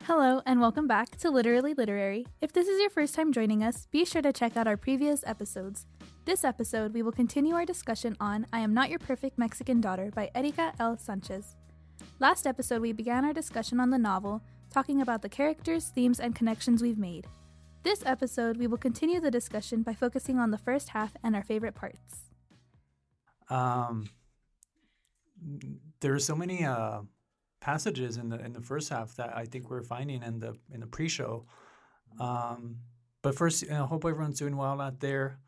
Hello, and welcome back to Literally Literary. If this is your first time joining us, be sure to check out our previous episodes. This episode, we will continue our discussion on I Am Not Your Perfect Mexican Daughter by Erika L. Sanchez. Last episode, we began our discussion on the novel, talking about the characters, themes, and connections we've made. This episode, we will continue the discussion by focusing on the first half and our favorite parts. There are so many passages in the first half that I think we're finding in the pre-show. But first, I hope everyone's doing well out there.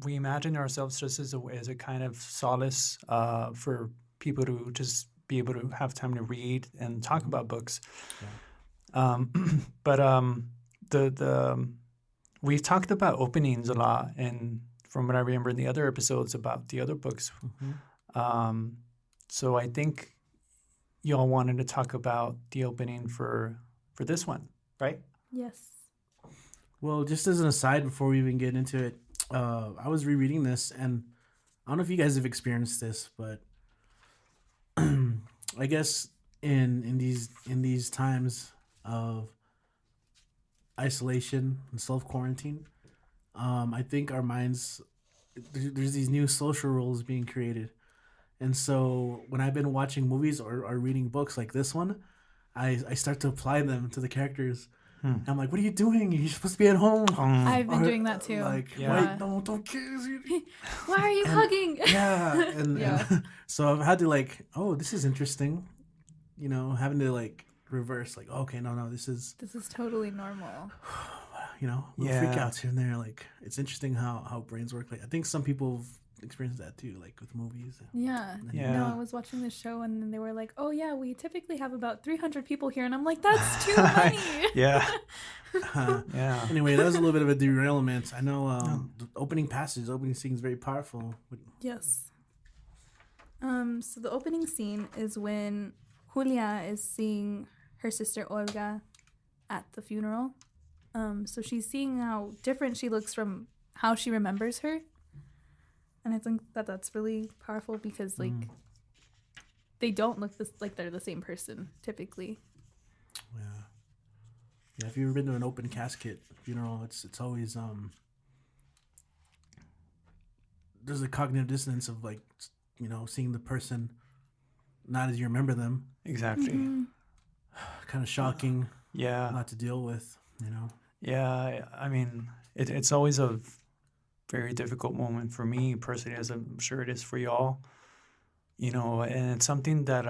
We imagine ourselves just as a kind of solace for people to just be able to have time to read and talk about books. Yeah. We've talked about openings a lot, and from what I remember in the other episodes about the other books. Mm-hmm. So I think you all wanted to talk about the opening for this one, right? Yes. Well, just as an aside before we even get into it, I was rereading this, and I don't know if you guys have experienced this, but I guess in these times of isolation and self-quarantine, I think our minds, there's these new social rules being created. And so when I've been watching movies or reading books like this one, I start to apply them to the characters. I'm like, what are you doing? You're supposed to be at home. I've been doing that too. Like, yeah. don't kiss. Why are you hugging? Yeah. And so I've had to this is interesting. Having to reverse, okay, no, this is totally normal. Little freakouts here and there. It's interesting how brains work. I think some people experienced that too, with movies. Yeah. No, I was watching this show and then they were like, oh yeah, we typically have about 300 people here, and I'm like, that's too many. Yeah. Anyway, that was a little bit of a derailment. I know the opening scene is very powerful. Yes. So the opening scene is when Julia is seeing her sister Olga at the funeral. So she's seeing how different she looks from how she remembers her. And I think that's really powerful because, they don't look like they're the same person, typically. Yeah. Yeah, if you've ever been to an open casket funeral, it's always, there's a cognitive dissonance of, seeing the person not as you remember them. Exactly. Mm-hmm. Kind of shocking. Yeah. Not to deal with, Yeah, I mean, it's always a very difficult moment for me personally, as I'm sure it is for y'all. And it's something that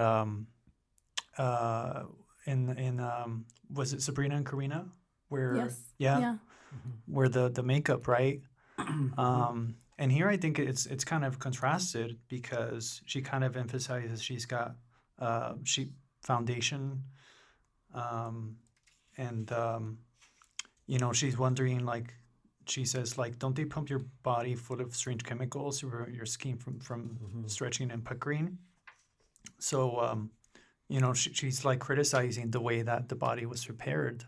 was it Sabrina and Karina, where where the makeup, right? And here I think it's kind of contrasted because she kind of emphasizes she's got foundation, and she's wondering, she says, don't they pump your body full of strange chemicals to prevent your skin from stretching and puckering? So, she's criticizing the way that the body was prepared.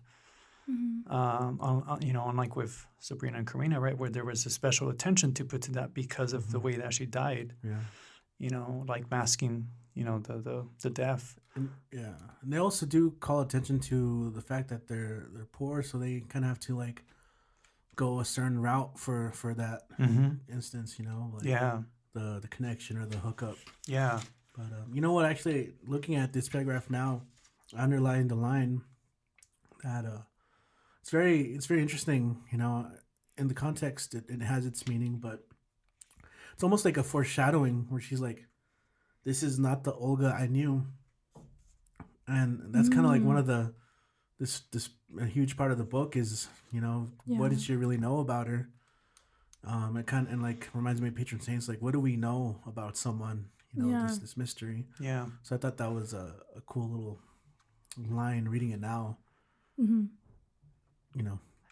Unlike with Sabrina and Karina, right, where there was a special attention to put to that because of the way that she died. Yeah. Masking, the death. And they also do call attention to the fact that they're poor, so they kind of have to go a certain route for that instance, the connection or the hookup. Yeah. But you know what? Actually, looking at this paragraph now, I underlined the line that it's very interesting. In the context, it has its meaning, but it's almost like a foreshadowing where she's like, "This is not the Olga I knew," and that's kind of one of the. This a huge part of the book is, what did she really know about her? It kind of reminds me of Patron Saints. What do we know about someone? This mystery. Yeah. So I thought that was a cool little line. Reading it now. Mm-hmm.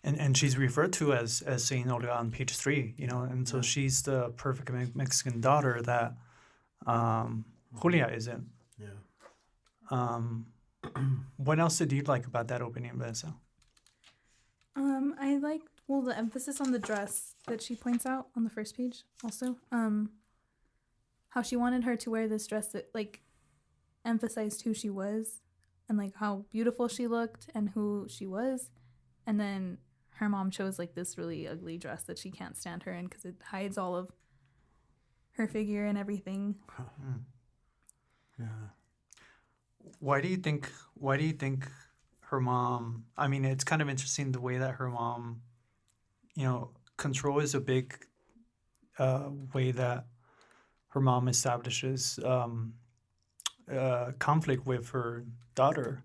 And she's referred to as Saint Olga on page 3. And so she's the perfect Mexican daughter that Julia isn't. Yeah. What else did you like about that opening, Vanessa? I liked the emphasis on the dress that she points out on the first page. Also, how she wanted her to wear this dress that emphasized who she was, and like how beautiful she looked and who she was. And then her mom chose like this really ugly dress that she can't stand her in because it hides all of her figure and everything. Yeah. Why do you think her mom, I mean, it's kind of interesting the way that her mom, control is a big way that her mom establishes conflict with her daughter.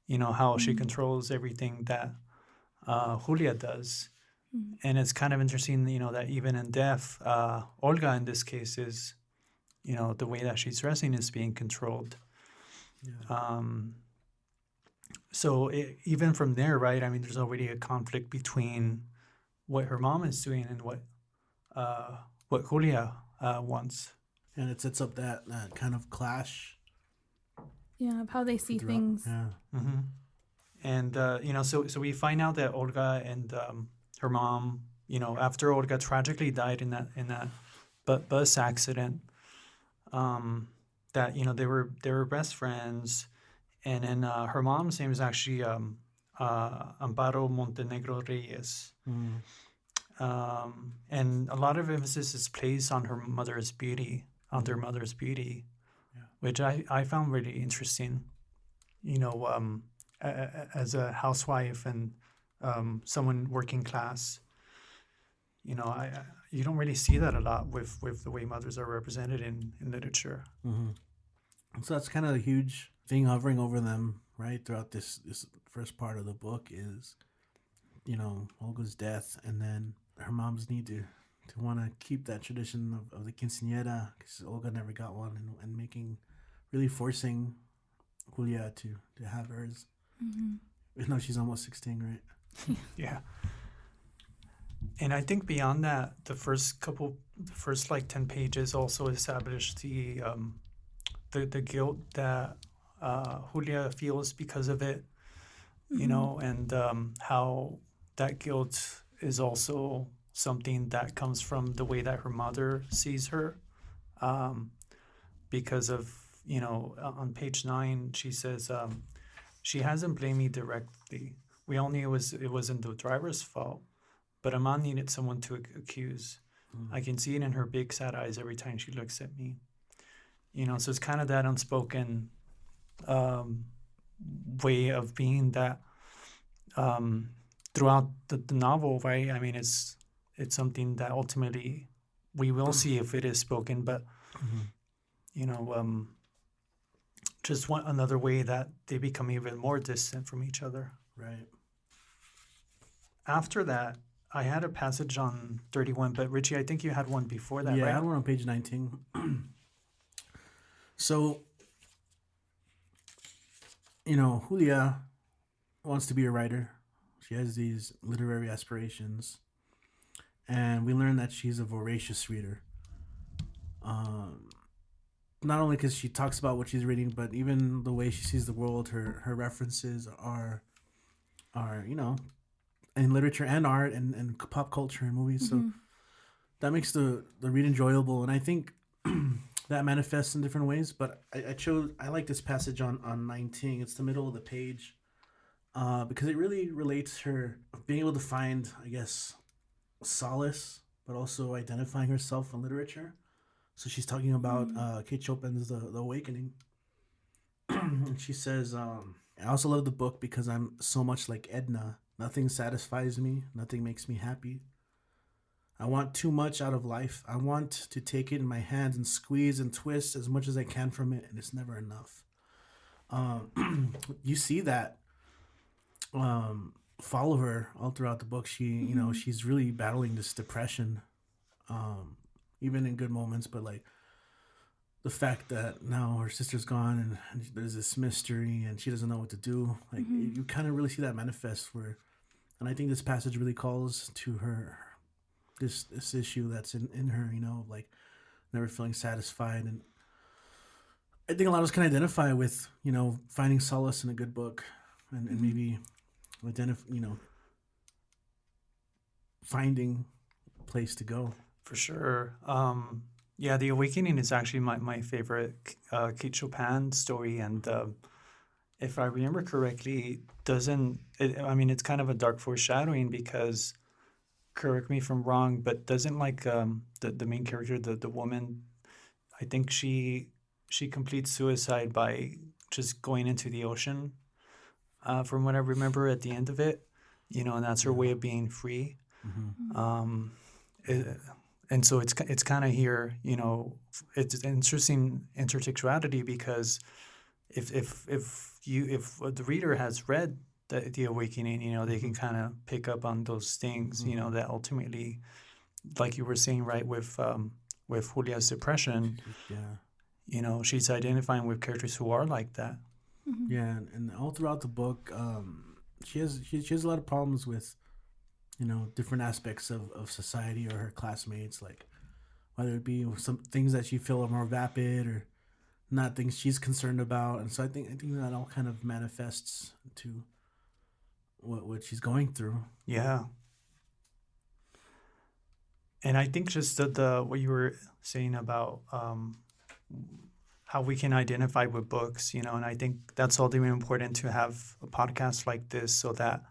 How she controls everything that Julia does. And it's kind of interesting, that even in death, Olga in this case is, the way that she's dressing is being controlled. Yeah. So even from there, right? I mean, there's already a conflict between what her mom is doing and what Julia wants. And it sets up that kind of clash. Yeah, of how they see throughout. things. Yeah. Mm-hmm. And so we find out that Olga and her mom, after Olga tragically died in that bus accident, that they were best friends, and then her mom's name is actually Amparo Montenegro Reyes. And a lot of emphasis is placed on her mother's beauty, their mother's beauty, which I found really interesting. As a housewife and someone working class, you don't really see that a lot with the way mothers are represented in literature. Mm-hmm. So that's kind of a huge thing hovering over them, right? Throughout this first part of the book is, Olga's death, and then her mom's need to want to keep that tradition of the quinceañera, because Olga never got one, and really forcing Julia to have hers. Mm-hmm. Even though she's almost 16, right? Yeah. And I think beyond that, the first like 10 pages also establish the guilt that Julia feels because of it, and how that guilt is also something that comes from the way that her mother sees her, because of, on page 9, she says, she hasn't blamed me directly. We all knew it wasn't the driver's fault, but Aman needed someone to accuse. I can see it in her big sad eyes every time she looks at me. So it's kind of that unspoken way of being that throughout the novel, right? I mean, it's something that ultimately we will see if it is spoken, but just another way that they become even more distant from each other. Right. After that, I had a passage on 31, but Richie, I think you had one before that, Yeah, right? I had one on page 19. So, Julia wants to be a writer. She has these literary aspirations. And we learn that she's a voracious reader. Not only because she talks about what she's reading, but even the way she sees the world, her references are in literature and art and pop culture and movies. So that makes the read enjoyable. And I think that manifests in different ways. But I like this passage on 19. It's the middle of the page because it really relates her being able to find, I guess, solace, but also identifying herself in literature. So she's talking about Kate Chopin's The Awakening. And she says, I also love the book because I'm so much like Edna. Nothing satisfies me. Nothing makes me happy. I want too much out of life. I want to take it in my hands and squeeze and twist as much as I can from it, and it's never enough. You see that follow her all throughout the book. She, she's really battling this depression, even in good moments, but like the fact that now her sister's gone and there's this mystery and she doesn't know what to do. Like you kind of really see that manifest and I think this passage really calls to her this issue that's in her, like never feeling satisfied. And I think a lot of us can identify with, finding solace in a good book and maybe finding a place to go. For sure. The Awakening is actually my favorite Kate Chopin story, and if I remember correctly, doesn't it, I mean, it's kind of a dark foreshadowing because, correct me if I'm wrong, but doesn't like the main character, the woman, I think she completes suicide by just going into the ocean, from what I remember at the end of it, and that's her way Yeah. of being free. Mm-hmm. Um, it, and so it's kind of here, it's an interesting intertextuality because if the reader has read the Awakening, they can kind of pick up on those things, Mm-hmm. that ultimately, like you were saying, right, with Julia's depression, Yeah. she's identifying with characters who are like that. Mm-hmm. Yeah, and all throughout the book, she has a lot of problems with different aspects of society or her classmates, like whether it be some things that she feel are more vapid or not things she's concerned about, and so I think that all kind of manifests to what she's going through. Yeah. And I think just the what you were saying about how we can identify with books, and I think that's ultimately important to have a podcast like this so that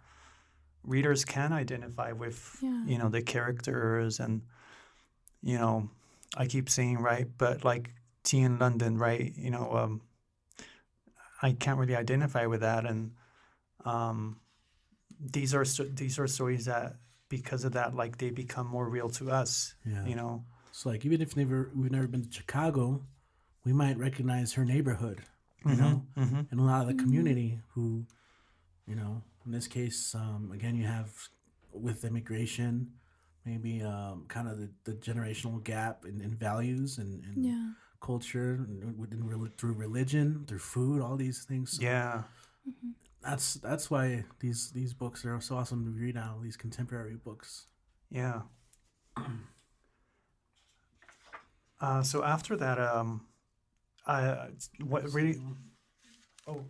readers can identify with, Yeah. the characters and, you know, I keep saying right, but like Tea in London, right? I can't really identify with that, and um, these are stories that because of that, like they become more real to us, Yeah. you know. So like even if we've never been to Chicago, we might recognize her neighborhood, Mm-hmm, mm-hmm. and a lot of the Mm-hmm. community who, in this case, again, you have with immigration, maybe kind of the generational gap in values and Yeah. culture, and through religion, through food, all these things. So Yeah, Mm-hmm. that's why these books are so awesome to read now. These contemporary books. yeah. So after that, what really? Oh,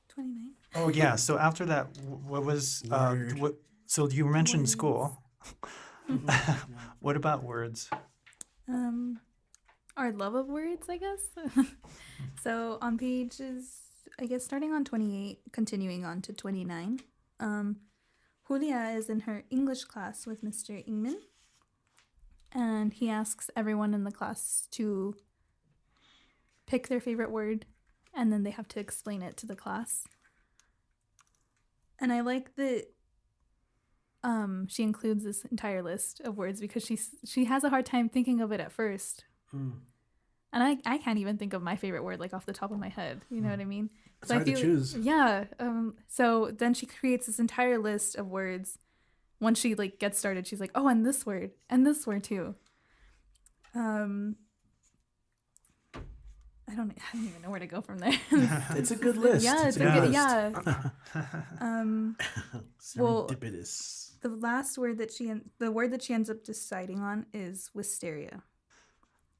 29. oh yeah. So after that, what was Word. what? So you mentioned Words. school. Mhm. Yeah. What about words? Um, our love of words, I guess. So on pages, I guess starting on 28, continuing on to 29, Julia is in her English class with Mr. Ingman, and he asks everyone in the class to pick their favorite word, and then they have to explain it to the class. And I like that she includes this entire list of words because she has a hard time thinking of it at first. Mm. And I can't even think of my favorite word like off the top of my head. You know what I mean? It's hard to choose. Yeah. So then she creates this entire list of words. Once she like gets started, she's like, oh, and this word too. I don't even know where to go from there. It's a good list. Yeah, It's it's a a good good, list. yeah. Well, Serendipitous. the last word the word that she ends up deciding on is wisteria.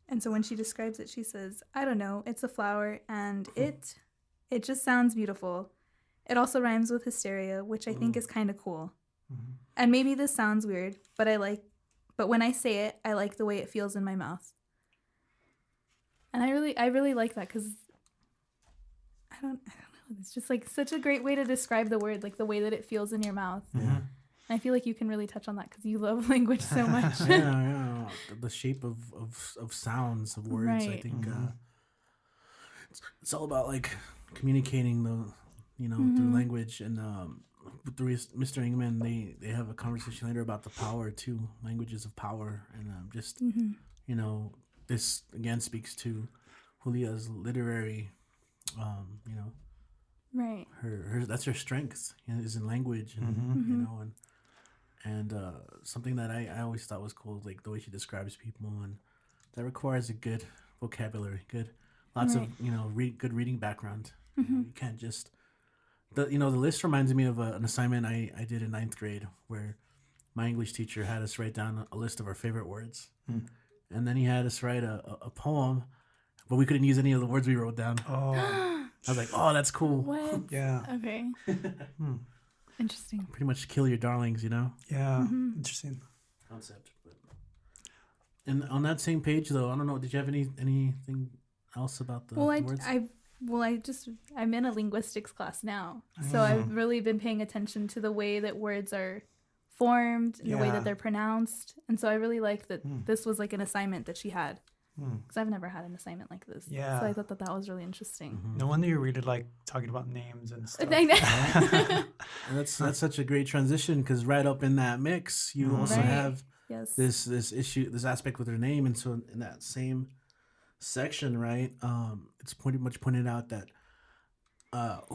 And so when she describes it, she says, I don't know, it's a flower and it just sounds beautiful. It also rhymes with hysteria, which I think is kind of cool. Mm-hmm. And maybe this sounds weird, but when I say it, I like the way it feels in my mouth. And I really like that because I don't know. It's just like such a great way to describe the word, like the way that it feels in your mouth. Mm-hmm. And I feel like you can really touch on that because you love language so much. Yeah. The shape of sounds of words. I Right. think Mm-hmm. it's all about like communicating through language, and through Mr. Ingman, they have a conversation later about the power too, languages of power, and just this again speaks to Julia's literary, Right. her that's her strength, is in language, and Mm-hmm. and something that I always thought was cool, like the way she describes people, and that requires a good vocabulary, lots Right. of good reading background. You can't just the list reminds me of an assignment I did in ninth grade where my English teacher had us write down a list of our favorite words, and then he had us write a poem, but we couldn't use any of the words we wrote down. Oh, I was like, oh, that's cool. What? yeah. Okay. Interesting. Pretty much kill your darlings, Yeah. Interesting. concept. But... And on that same page, though, I don't know. Did you have anything else about the Well, words? I well, I'm in a linguistics class now. So I've really been paying attention to the way that words are formed and the way that they're pronounced. And so I really like that this was like an assignment that she had. Because I've never had an assignment like this. Yeah. So I thought that was really interesting. No wonder you really like talking about names and stuff. And that's such a great transition, because right up in that mix, you also have this aspect with her name. And so in that same section, right, it's pretty much pointed out that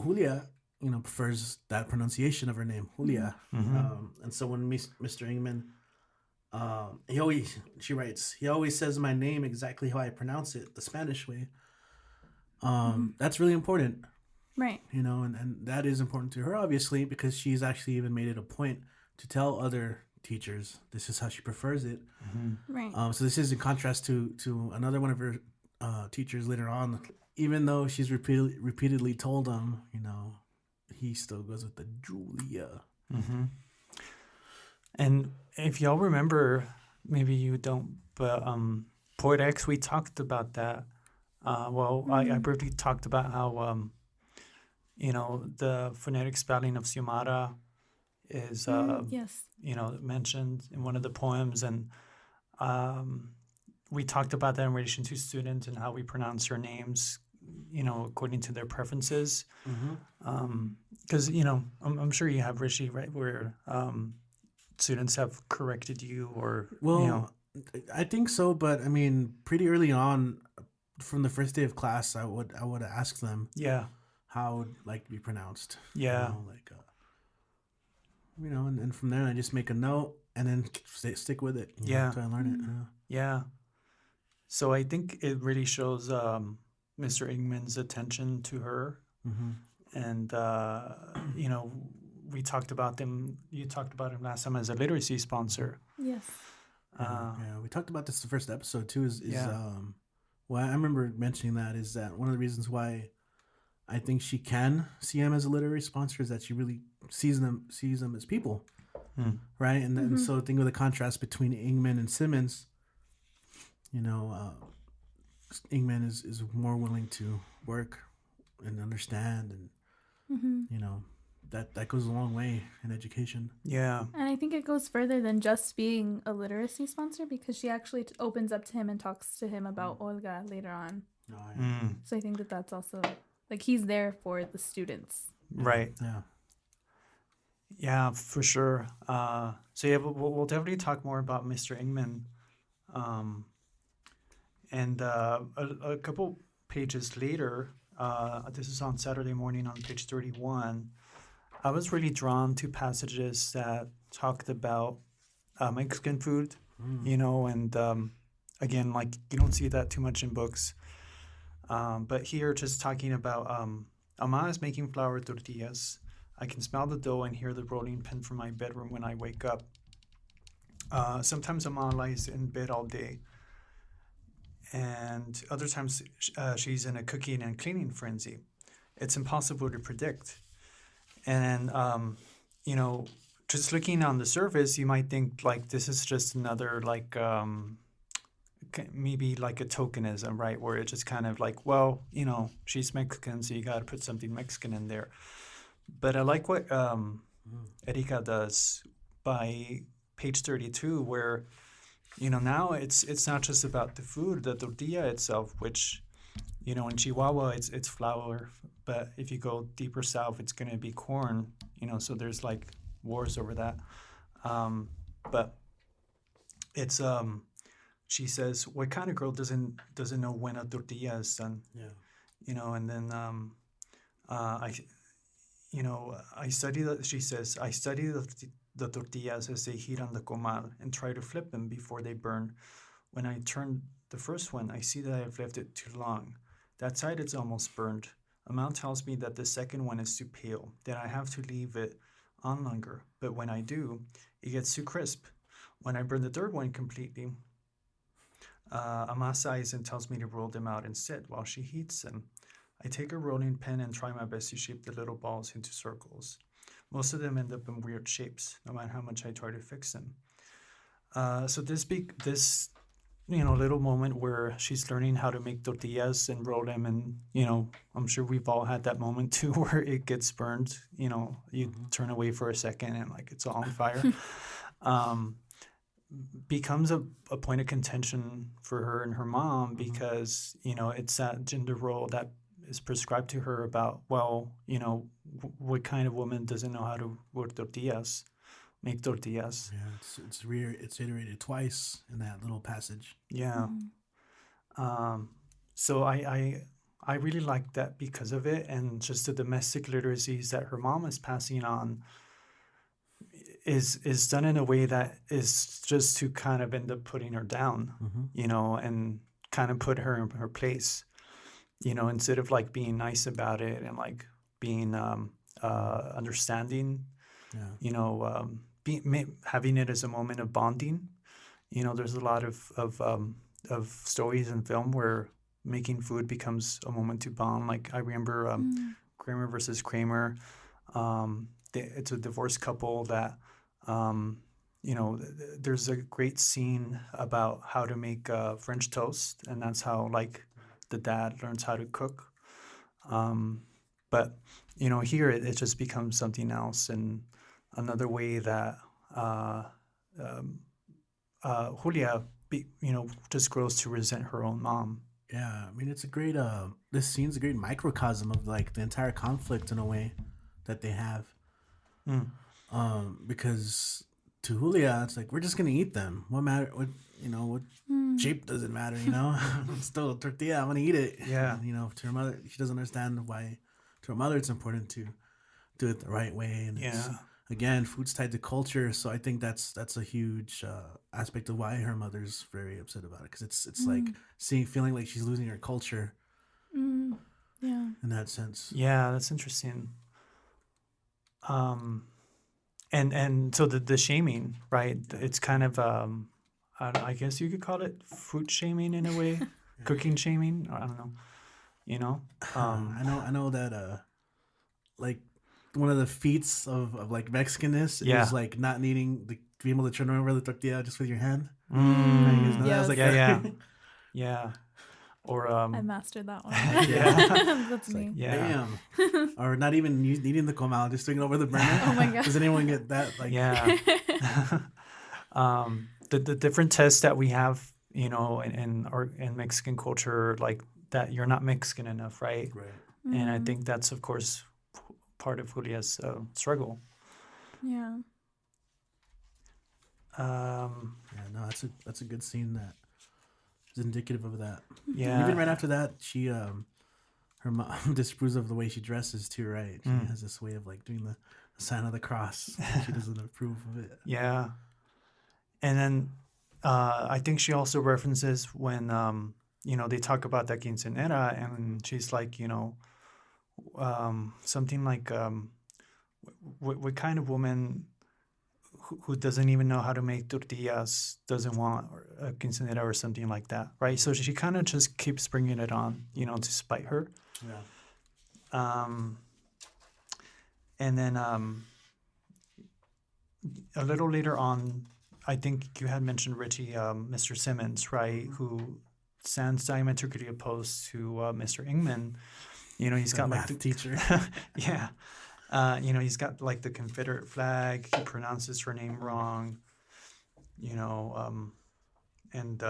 Julia, prefers that pronunciation of her name, Julia. And so when Mr. Ingman, she writes, he always says my name exactly how I pronounce it, the Spanish way. That's really important. Right. And that is important to her, obviously, because she's actually even made it a point to tell other teachers this is how she prefers it. Right. So this is in contrast to another one of her teachers later on. Even though she's repeatedly told him, he still goes with the Julia. And if y'all remember, maybe you don't, but Poet X, we talked about that. I briefly talked about how, the phonetic spelling of Xiomara is, mentioned in one of the poems. And we talked about that in relation to students and how we pronounce their names, according to their preferences. Because, I'm sure you have, Rishi, right, where students have corrected you or, I think so, but I mean, pretty early on, from the first day of class, I would ask them, how it would like to be pronounced, and from there I just make a note and then stick with it, until I learn it. So I think it really shows Mr. Ingman's attention to her, and we talked about them. You talked about him last time as a literacy sponsor. Yes. We talked about this the first episode too. Well, I remember mentioning that is that one of the reasons why I think she can see him as a literary sponsor is that she really sees them as people, right? And then so think of the contrast between Ingman and Simmons. Ingman is more willing to work and understand, and that goes a long way in education. And I think it goes further than just being a literacy sponsor, because she actually opens up to him and talks to him about Olga later on. So I think that's also like he's there for the students. Right. Yeah, for sure. We'll definitely talk more about Mr. Ingman. And a couple pages later, this is on Saturday morning on page 31, I was really drawn to passages that talked about Mexican food, and again, like you don't see that too much in books. But here, just talking about Ama is making flour tortillas. I can smell the dough and hear the rolling pin from my bedroom when I wake up. Sometimes Ama lies in bed all day. And other times she's in a cooking and cleaning frenzy. It's impossible to predict. And, just looking on the surface, you might think like this is just another like maybe like a tokenism, right? Where it's just kind of like, she's Mexican, so you got to put something Mexican in there. But I like what Erika does by page 32, where now it's not just about the food, the tortilla itself, which, in Chihuahua, it's flour. But if you go deeper south, it's going to be corn, so there's like wars over that. But it's, she says, what kind of girl doesn't know when a tortilla is done? And then I study that, she says, I study the tortillas as they heat on the comal and try to flip them before they burn. When I turn the first one, I see that I've left it too long. That side is almost burned. Amal tells me that the second one is too pale, that I have to leave it on longer. But when I do, it gets too crisp. When I burn the third one completely, Ama sighs and tells me to roll them out instead while she heats them. I take a rolling pin and try my best to shape the little balls into circles. Most of them end up in weird shapes, no matter how much I try to fix them. So this little moment where she's learning how to make tortillas and roll them, and I'm sure we've all had that moment too where it gets burned. You turn away for a second and like it's all on fire. Becomes a point of contention for her and her mom because it's that gender role that is prescribed to her about, well, what kind of woman doesn't know how to make tortillas. Yeah, it's iterated twice in that little passage. Yeah. So I really like that because of it, and just the domestic literacies that her mom is passing on is done in a way that is just to kind of end up putting her down, and kind of put her in her place, instead of like being nice about it and like being understanding, having it as a moment of bonding. There's a lot of stories in film where making food becomes a moment to bond. Like I remember Kramer versus Kramer. It's a divorced couple that, there's a great scene about how to make French toast, and that's how like the dad learns how to cook. But here it just becomes something else, and another way that Julia, just grows to resent her own mom. Yeah, I mean it's a great. This scene's a great microcosm of like the entire conflict in a way that they have. Because to Julia, it's like we're just gonna eat them. What matter? What shape doesn't matter. It's still a tortilla. I'm gonna eat it. Yeah. And, to her mother, she doesn't understand why. To her mother, it's important to do it the right way. And again, food's tied to culture, so I think that's a huge aspect of why her mother's very upset about it, because it's like feeling like she's losing her culture. Yeah. In that sense. Yeah, that's interesting. And so the shaming, right? It's kind of I guess you could call it food shaming in a way, cooking shaming. I don't know. I know that like one of the feats of like Mexicanness is like not needing to be able to turn over the tortilla just with your hand. Yes. Like yeah. Or I mastered that one. Yeah. That's me. Like, damn. Or not even needing the comal, just doing it over the burner. Oh my god. Does anyone get that? Like, yeah. The different tests that we have, in Mexican culture, like that you're not Mexican enough, right? Right. And I think that's of course part of Julia's struggle. Yeah. Yeah. No, that's a good scene that is indicative of that. Yeah. Even right after that, she her mom disapproves of the way she dresses too, right? She has this way of like doing the sign of the cross. She doesn't approve of it. Yeah. And then I think she also references when they talk about the quinceañera, and she's like, something like what kind of woman who doesn't even know how to make tortillas doesn't want a quinceañera or something like that, right? So she kind of just keeps bringing it on, to spite her. Yeah. And then a little later on, I think you had mentioned, Richie, Mr. Simmons, right, who stands diametrically opposed to Mr. Ingman. He's got like the teacher. Yeah. He's got like the Confederate flag. He pronounces her name wrong. And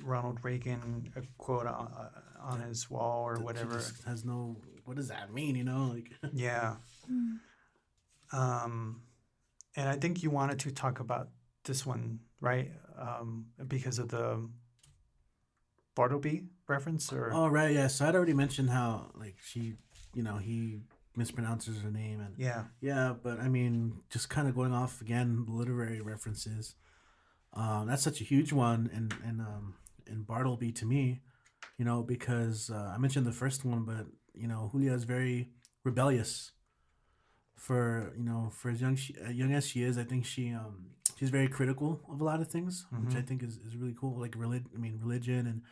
Ronald Reagan, a quote on his wall or whatever. Has no. What does that mean? Like. Yeah. And I think you wanted to talk about this one, right? Because of the Bartleby reference, or Oh right, yeah. So I'd already mentioned how like she, he mispronounces her name, and yeah. But I mean, just kind of going off again, literary references. That's such a huge one, in Bartleby to me, because I mentioned the first one, but Julia is very rebellious. For as young as she is, I think she's very critical of a lot of things, which I think is really cool. Like religion and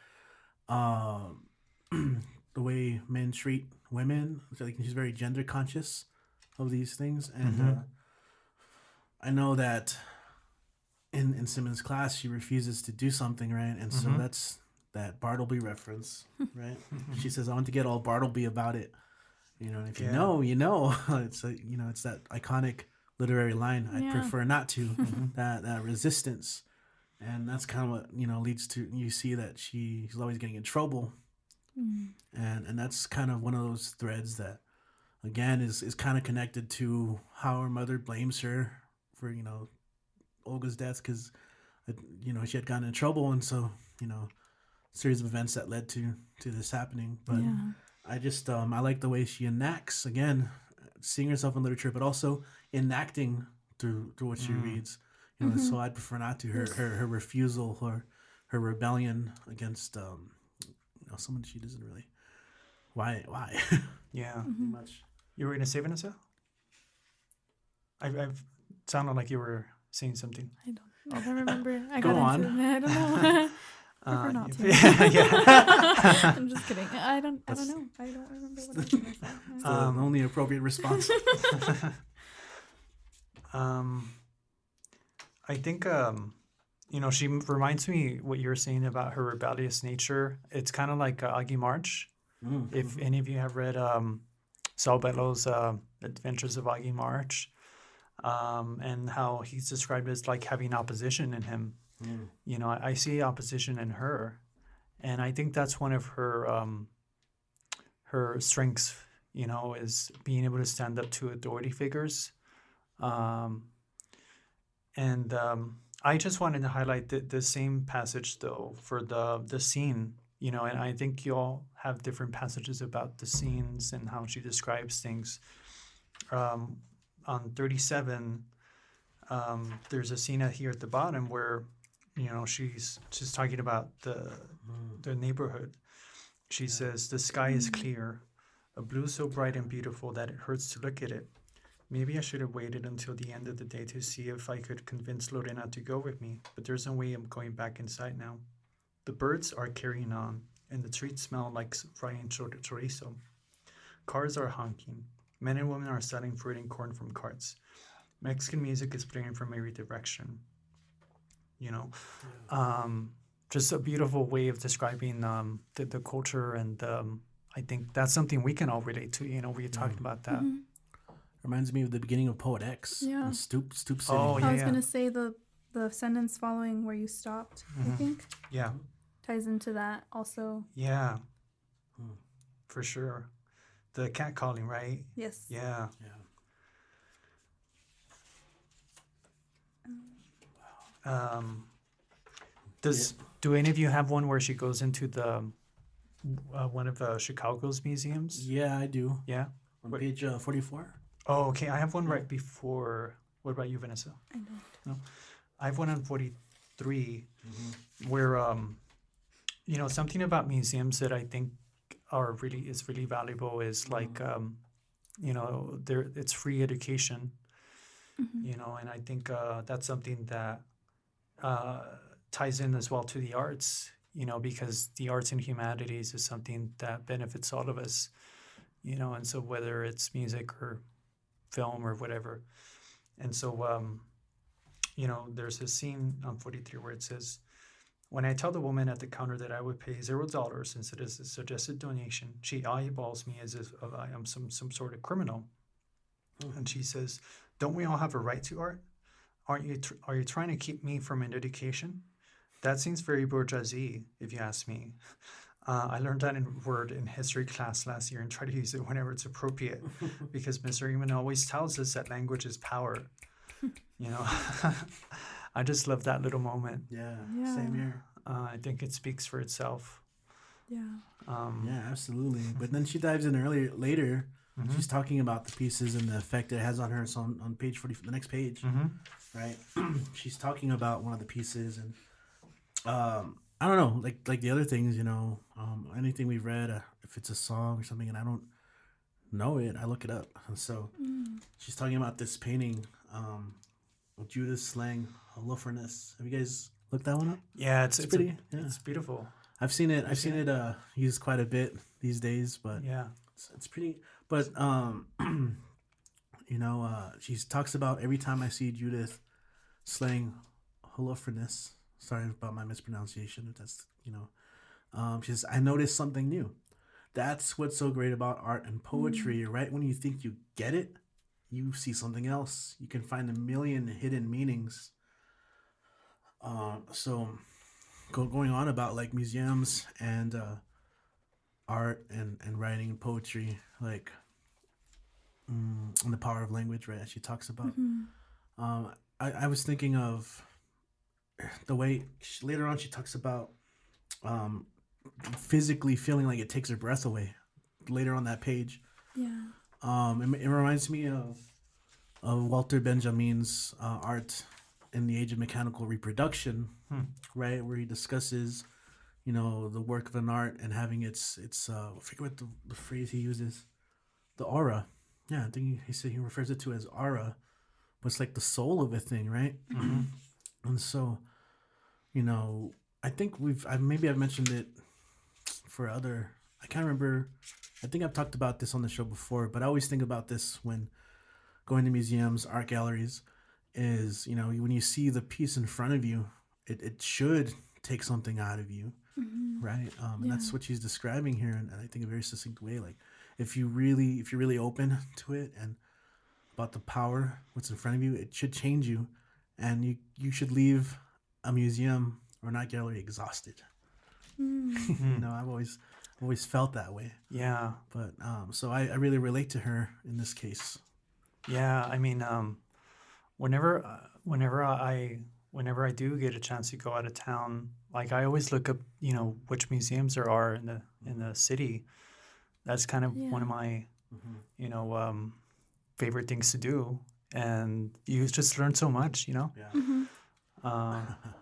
the way men treat women. So, like, she's very gender conscious of these things, and I know that in Simmons' class, she refuses to do something, right? And so that's that Bartleby reference, right? She says, "I want to get all Bartleby about it." You know, and if you know, you know. It's it's that iconic literary line. I'd prefer not to. That resistance, and that's kind of what leads to you see that she's always getting in trouble, and that's kind of one of those threads that, again, is kind of connected to how her mother blames her for Olga's death because she had gotten in trouble, and so series of events that led to this happening. But I just I like the way she enacts, again, seeing herself in literature, but also enacting through what she reads. So I'd prefer not to. Her refusal, her rebellion against someone she doesn't really. Why? Yeah. Much. You were gonna say, Vanessa? I've sounded like you were saying something. I don't remember. I Go got on. into it. I don't know. Prefer not to. Yeah. I'm just kidding. I don't know. I don't remember what I was gonna say. It's the only appropriate response. I think she reminds me what you're saying about her rebellious nature. It's kind of like Augie March. If any of you have read Saul Bellow's Adventures of Augie March, and how he's described as like having opposition in him. I see opposition in her, and I think that's one of her strengths. Is being able to stand up to authority figures. I just wanted to highlight the same passage though for the scene. And I think you all have different passages about the scenes and how she describes things. On 37, there's a scene here at the bottom where, she's talking about the neighborhood. She says, "The sky is clear, a blue so bright and beautiful that it hurts to look at it. Maybe I should have waited until the end of the day to see if I could convince Lorena to go with me, but there's no way I'm going back inside now. The birds are carrying on, and the streets smell like frying chorizo. Cars are honking. Men and women are selling fruit and corn from carts. Mexican music is playing from every direction." Just a beautiful way of describing the culture, and I think that's something we can all relate to. We talked about that. Reminds me of the beginning of Poet X. Yeah. Stoop City. Oh, yeah. I was gonna say the sentence following where you stopped. I think Yeah. ties into that also. Yeah. For sure. The cat calling, right? Yes. Yeah. Do any of you have one where she goes into the one of Chicago's museums? Yeah, I do. Yeah. On page 44. Oh, okay. I have one right before. What about you, Vanessa? I don't. No, I have one on 43, where something about museums that I think is really valuable is like it's free education. And I think that's something that ties in as well to the arts, because the arts and humanities is something that benefits all of us, and so whether it's music or film or whatever. And so, there's a scene on 43 where it says, "When I tell the woman at the counter that I would pay $0 instead of a suggested donation, she eyeballs me as if I am some sort of criminal. And she says, 'Don't we all have a right to art? Are you trying to keep me from an education?' That seems very bourgeoisie, if you ask me. I learned that word in history class last year and try to use it whenever it's appropriate, because Mr. Eamon always tells us that language is power." I just love that little moment. Yeah. Same here. I think it speaks for itself. Yeah. Yeah, absolutely. But then she dives in later. She's talking about the pieces and the effect it has on her. So on page 40, the next page, right? She's talking about one of the pieces, and I don't know, like the other things, anything we've read, if it's a song or something, and I don't know it, I look it up. And so she's talking about this painting, Judith slaying Holofernes. Have you guys looked that one up? Yeah, it's pretty. Yeah. It's beautiful. I've seen it used quite a bit these days, but yeah, it's pretty. But she talks about every time I see Judith slaying Holofernes. Sorry about my mispronunciation. If that's she says, I noticed something new. That's what's so great about art and poetry. Right when you think you get it, you see something else. You can find a million hidden meanings. So going on about like museums and art and writing and poetry, like and the power of language, right? As she talks about. I was thinking of the way later on she talks about physically feeling like it takes her breath away. Later on that page, it reminds me of Walter Benjamin's art in the Age of Mechanical Reproduction, right, where he discusses, the work of an art and having its I forget what the phrase he uses, the aura. Yeah, I think he said he refers it to as aura, but it's like the soul of a thing, right? And so, I think I've mentioned it for other. I can't remember. I think I've talked about this on the show before, but I always think about this when going to museums, art galleries, is, when you see the piece in front of you, it should take something out of you, right? And that's what she's describing here, and I think a very succinct way. Like, if you're really open to it and about the power, what's in front of you, it should change you, and you should leave a museum or an art gallery exhausted. I've always felt that way. Yeah. But so I really relate to her in this case. Yeah, I mean, whenever I do get a chance to go out of town, like I always look up, which museums there are in the city. That's kind of one of my, favorite things to do, and you just learn so much, Yeah.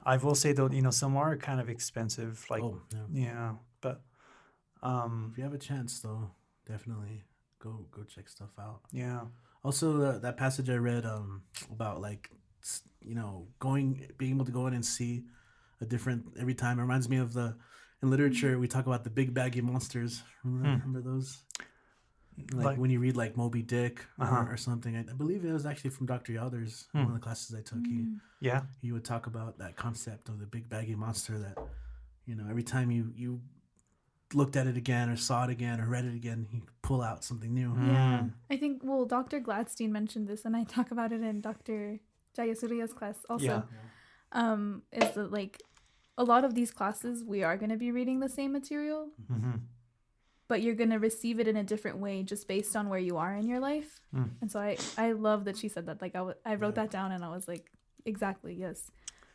I will say though, some are kind of expensive, like but if you have a chance though, definitely go check stuff out. Yeah. Also, that passage I read about like being able to go in and see a different every time, it reminds me of in literature we talk about the big baggy monsters. Remember those? Like when you read like Moby Dick or something. I believe it was actually from Dr. Yoder's one of the classes I took. He would talk about that concept of the big baggy monster that every time you looked at it again or saw it again or read it again, he could pull out something new. Yeah. I think Dr. Gladstein mentioned this, and I talk about it in Dr. Jayasuriya's class also. Is that like a lot of these classes we are going to be reading the same material, but you're going to receive it in a different way just based on where you are in your life. And so I love that she said that. Like I wrote that down, and I was like, exactly, yes,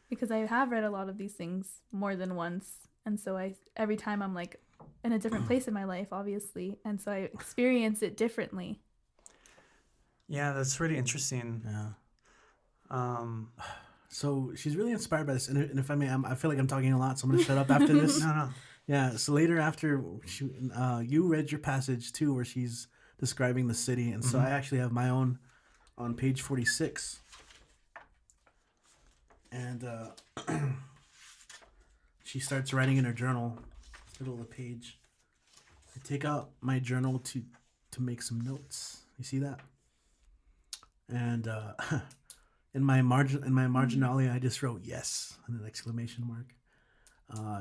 because I have read a lot of these things more than once, and so every time I'm like in a different place in my life, obviously, and so I experience it differently. Yeah, that's really interesting. Yeah. So she's really inspired by this, and if I may, I feel like I'm talking a lot, so I'm gonna shut up after this. No. Yeah. So later, after you read your passage too, where she's describing the city, and so I actually have my own on page 46, and she starts writing in her journal, middle of the page. I take out my journal to make some notes. You see that? And in my marginalia, I just wrote yes and an exclamation mark,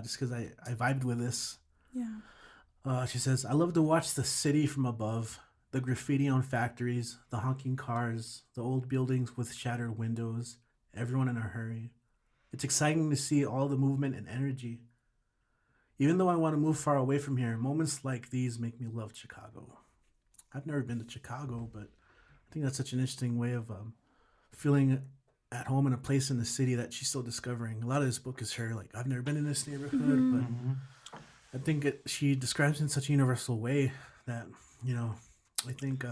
just because I vibed with this. Yeah. She says, I love to watch the city from above, the graffiti on factories, the honking cars, the old buildings with shattered windows, everyone in a hurry. It's exciting to see all the movement and energy. Even though I want to move far away from here, moments like these make me love Chicago. I've never been to Chicago, but I think that's such an interesting way of feeling at home in a place in the city that she's still discovering. A lot of this book is her, like, I've never been in this neighborhood, but I think she describes it in such a universal way that, I think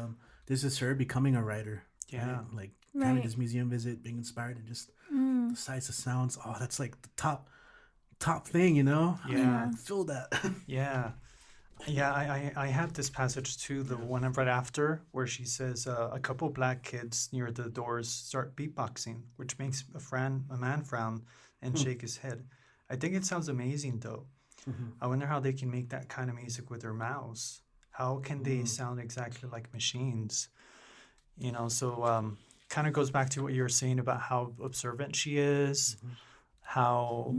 this is her becoming a writer. Yeah. Right? Like, having this museum visit, being inspired, and just the sights, the sounds. Oh, that's like the top thing, Yeah. Feel that. Yeah. I had this passage too, the one I've read after, where she says a couple black kids near the doors start beatboxing, which makes a man frown and shake his head. I think it sounds amazing though. I wonder how they can make that kind of music with their mouths. How can they sound exactly like machines? So kind of goes back to what you were saying about how observant she is. how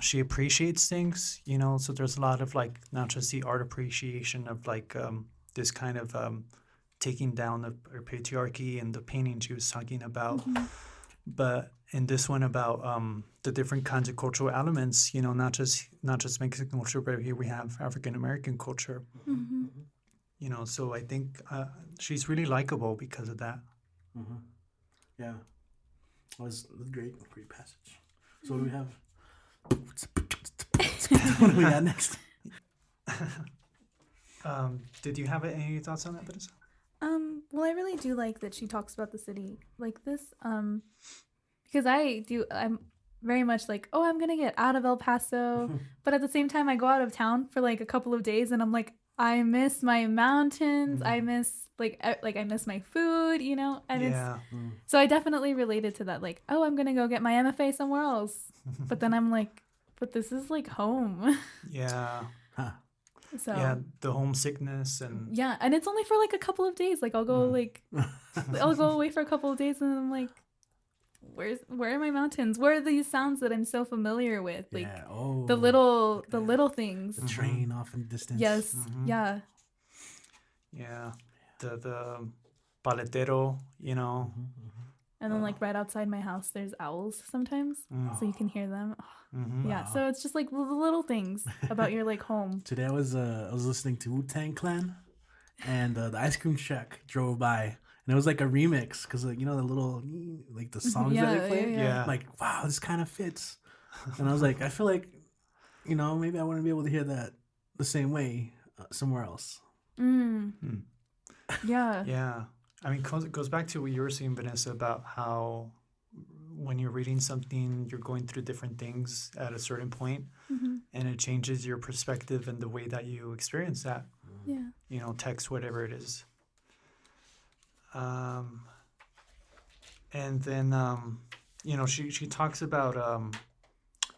she appreciates things, you know. So there's a lot of like not just the art appreciation of like this kind of taking down the patriarchy and the painting she was talking about, but in this one about the different kinds of cultural elements, you know, not just Mexican culture, but here we have African American culture. You know, so I think she's really likable because of that. Yeah, it was a great passage. So what do we have? What do we got next? Did you have any thoughts on that, Vanessa? Well, I really do like that she talks about the city like this, because I'm very much like, oh, I'm gonna get out of El Paso, but at the same time, I go out of town for like a couple of days, and I'm like, I miss my mountains, I miss I miss my food, you know, and it's so I definitely related to that, like, oh, I'm gonna go get my MFA somewhere else, but then I'm like, but this is like home. Yeah. Huh. So yeah, the homesickness and yeah, and it's only for like a couple of days. Like I'll go I'll go away for a couple of days, and I'm like, where are my mountains? Where are these sounds that I'm so familiar with? Like the little things. The train off in the distance. Yes. Yeah. Yeah. The paletero, you know. And then like right outside my house, there's owls sometimes, so you can hear them. Yeah, so it's just like the little things about your like home. Today I was listening to Wu-Tang Clan, and the Ice Cream Shack drove by, and it was like a remix because you know the little like the songs that they play. Yeah. Like, wow, this kind of fits. And I was like, I feel like, you know, maybe I wouldn't be able to hear that the same way somewhere else. Yeah. Yeah. I mean, it goes back to what you were saying, Vanessa, about how when you're reading something, you're going through different things at a certain point, and it changes your perspective and the way that you experience that. Yeah. You know, text, whatever it is. And then, you know, she talks about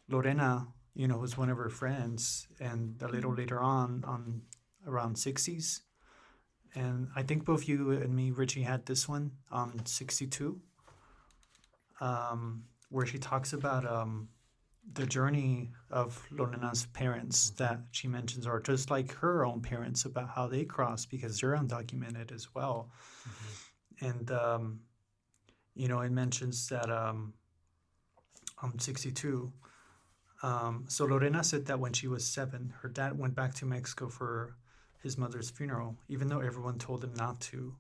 Lorena, you know, who's one of her friends, and a little later on around 60s. And I think both you and me, Richie, had this one on 62, where she talks about the journey of Lorena's parents that she mentions are just like her own parents, about how they crossed because they're undocumented as well. And, you know, it mentions that on 62, so Lorena said that when she was 7, her dad went back to Mexico for his mother's funeral, even though everyone told him not to.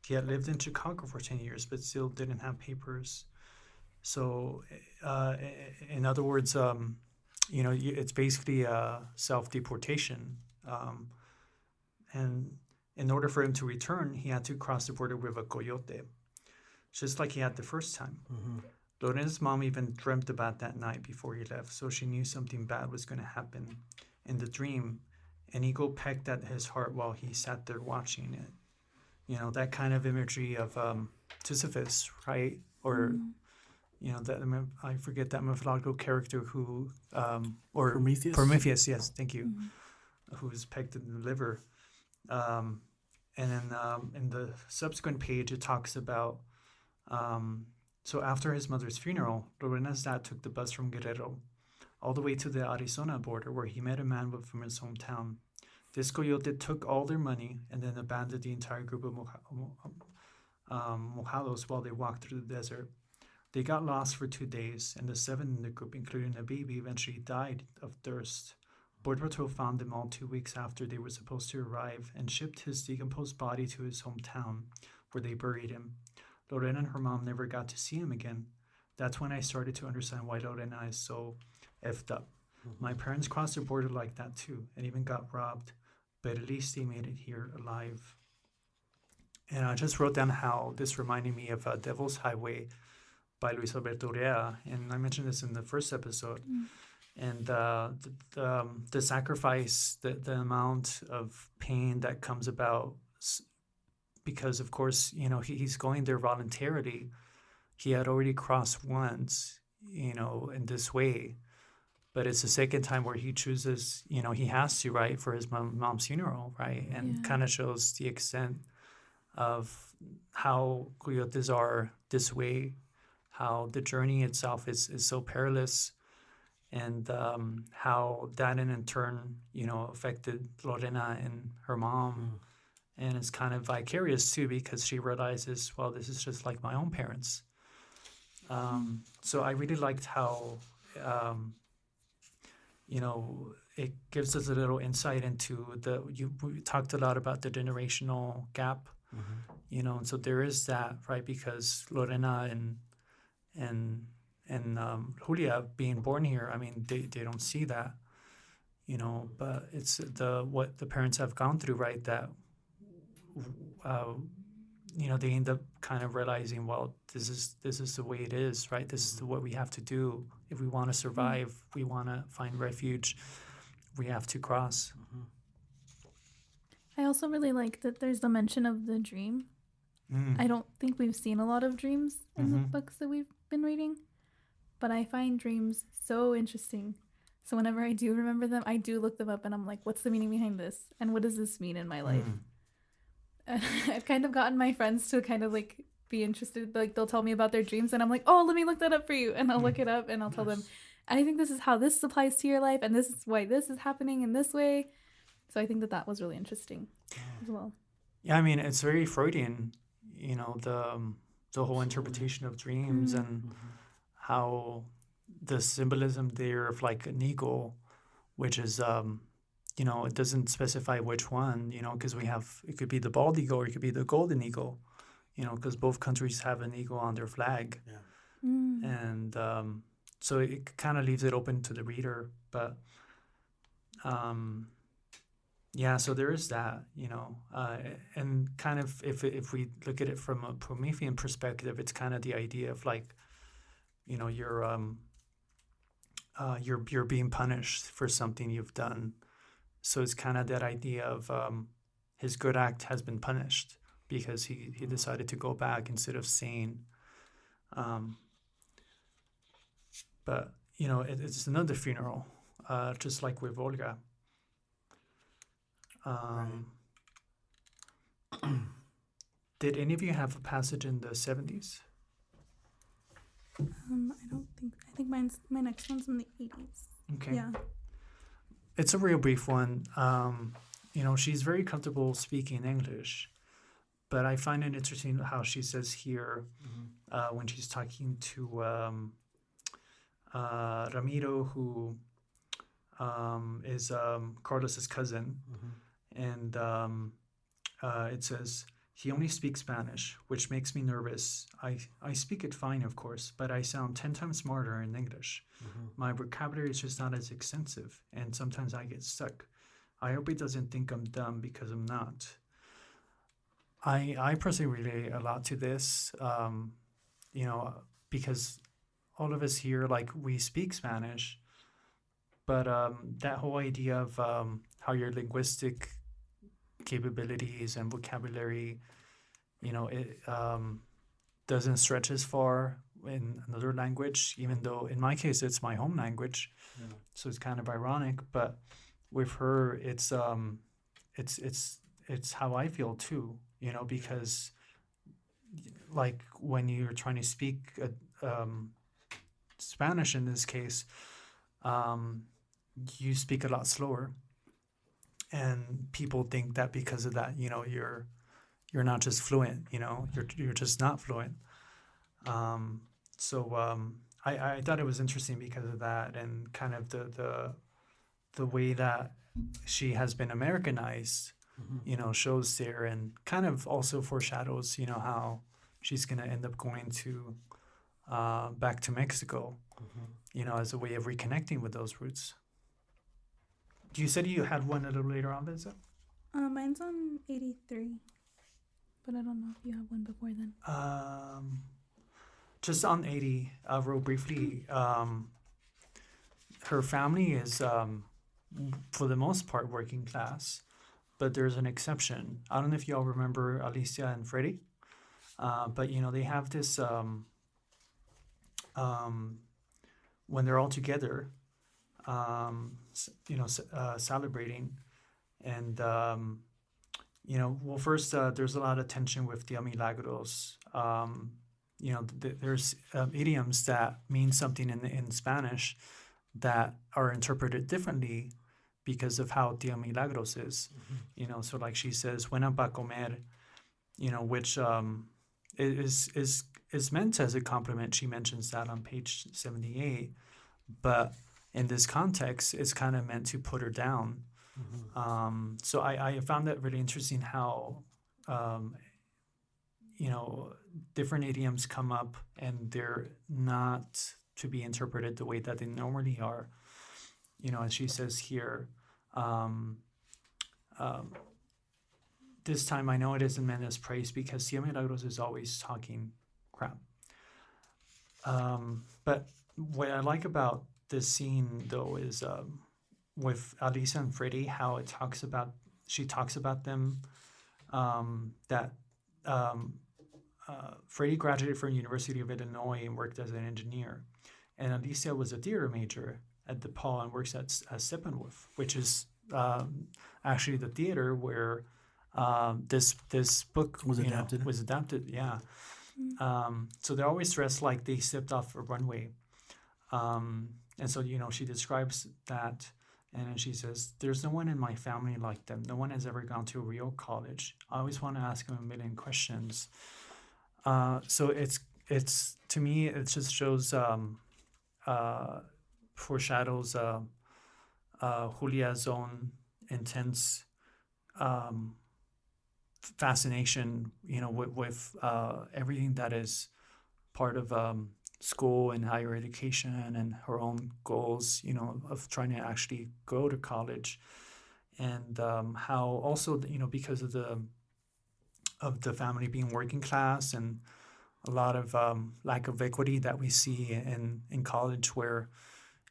He had lived in Chicago for 10 years, but still didn't have papers. So, in other words, you know, it's basically a self-deportation. And in order for him to return, he had to cross the border with a coyote, just like he had the first time. Lorena's mom even dreamt about that night before he left, so she knew something bad was going to happen. In the dream, an eagle pecked at his heart while he sat there watching it. You know, that kind of imagery of Sisyphus, right? Or, you know, that I forget that mythological character who, or Prometheus? Prometheus, yes, thank you, who was pecked in the liver. And then in the subsequent page, it talks about, so after his mother's funeral, Lorena's dad took the bus from Guerrero all the way to the Arizona border, where he met a man from his hometown. This coyote took all their money and then abandoned the entire group of mojados while they walked through the desert. They got lost for 2 days, and the 7 in the group, including a baby, eventually died of thirst. Border Patrol found them all 2 weeks after they were supposed to arrive and shipped his decomposed body to his hometown, where they buried him. Lorena and her mom never got to see him again. That's when I started to understand why Lorena is so effed up. My parents crossed the border like that too, and even got robbed, but at least they made it here alive. And I just wrote down how this reminded me of Devil's Highway by Luis Alberto Urrea, and I mentioned this in the first episode. And the sacrifice, the amount of pain that comes about, because of course, you know, he's going there voluntarily. He had already crossed once, you know, in this way. But it's the second time where he chooses, you know, he has to, right, for his mom's funeral, right? And kind of shows the extent of how coyotes are this way, how the journey itself is so perilous. and how that in turn, affected Lorena and her mom. And it's kind of vicarious too, because she realizes, well, this is just like my own parents. So I really liked how, um, it gives us a little insight into we talked a lot about the generational gap, and so there is that, right? Because Lorena and Julia being born here, I mean, they don't see that, but it's what the parents have gone through, right? That uh, they end up kind of realizing, well, this is the way it is, right? This is what we have to do if we want to survive. We want to find refuge. We have to cross. I also really like that there's the mention of the dream. I don't think we've seen a lot of dreams in the books that we've been reading, but I find dreams so interesting. So whenever I do remember them, I do look them up and I'm like, what's the meaning behind this? And what does this mean in my life? And I've kind of gotten my friends to kind of like be interested. Like they'll tell me about their dreams and I'm like, oh, let me look that up for you. And I'll look it up and I'll tell them, I think this is how this applies to your life and this is why this is happening in this way. So I think that was really interesting as well. Yeah, I mean, it's very Freudian, the whole interpretation of dreams and how the symbolism there of like an eagle, which is it doesn't specify which one, because it could be the bald eagle or it could be the golden eagle, because both countries have an eagle on their flag. And so it kind of leaves it open to the reader. But so there is that, and kind of if we look at it from a Promethean perspective, it's kind of the idea of like, you're being punished for something you've done. So it's kind of that idea of his good act has been punished because he decided to go back instead of staying. But, it's another funeral, just like with Volga. Did any of you have a passage in the 70s? I don't think. I think my next one's in the 80s. Okay. Yeah. It's a real brief one. She's very comfortable speaking English, but I find it interesting how she says here when she's talking to Ramiro, who is Carlos's cousin, and it says, he only speaks Spanish, which makes me nervous. I speak it fine, of course, but I sound 10 times smarter in English. My vocabulary is just not as extensive, and sometimes I get stuck. I hope he doesn't think I'm dumb because I'm not. I personally relate a lot to this, because all of us here, like, we speak Spanish, but that whole idea of how your linguistic capabilities and vocabulary, it doesn't stretch as far in another language, even though in my case it's my home language. So it's kind of ironic, but with her it's how I feel too, because like when you're trying to speak Spanish in this case, you speak a lot slower. And people think that because of that, you're not just fluent, you're just not fluent. So I thought it was interesting because of that, and kind of the way that she has been Americanized, shows there, and kind of also foreshadows, how she's gonna end up going to back to Mexico, as a way of reconnecting with those roots. You said you had one a little later on, Vincent? Mine's on 83, but I don't know if you have one before then. Just on 80, real briefly, her family is, for the most part, working class, but there's an exception. I don't know if y'all remember Alicia and Freddie, but, they have this, when they're all together, celebrating, and first there's a lot of tension with the Milagros. There's idioms that mean something in Spanish, that are interpreted differently because of how Tia Milagros is. So like she says, "Buena pa comer," which is meant as a compliment. She mentions that on page 78, but in this context, it's kind of meant to put her down. So I found that really interesting how, different idioms come up and they're not to be interpreted the way that they normally are. As she says here, this time I know it isn't meant as praise because Tia Milagros is always talking crap. But what I like about this scene, though, is with Alisa and Freddie, how she talks about them, that Freddie graduated from University of Illinois and worked as an engineer. And Alicia was a theater major at DePaul and works at Steppenwolf, which is actually the theater where this book was adapted. Yeah. So they're always dressed like they stepped off a runway. And so, she describes that, and then she says, "There's no one in my family like them. No one has ever gone to a real college. I always want to ask them a million questions." So it's to me, it just shows, foreshadows Julia's own intense fascination, with everything that is part of school and higher education and her own goals, of trying to actually go to college, and how also, because of the family being working class and a lot of lack of equity that we see in college, where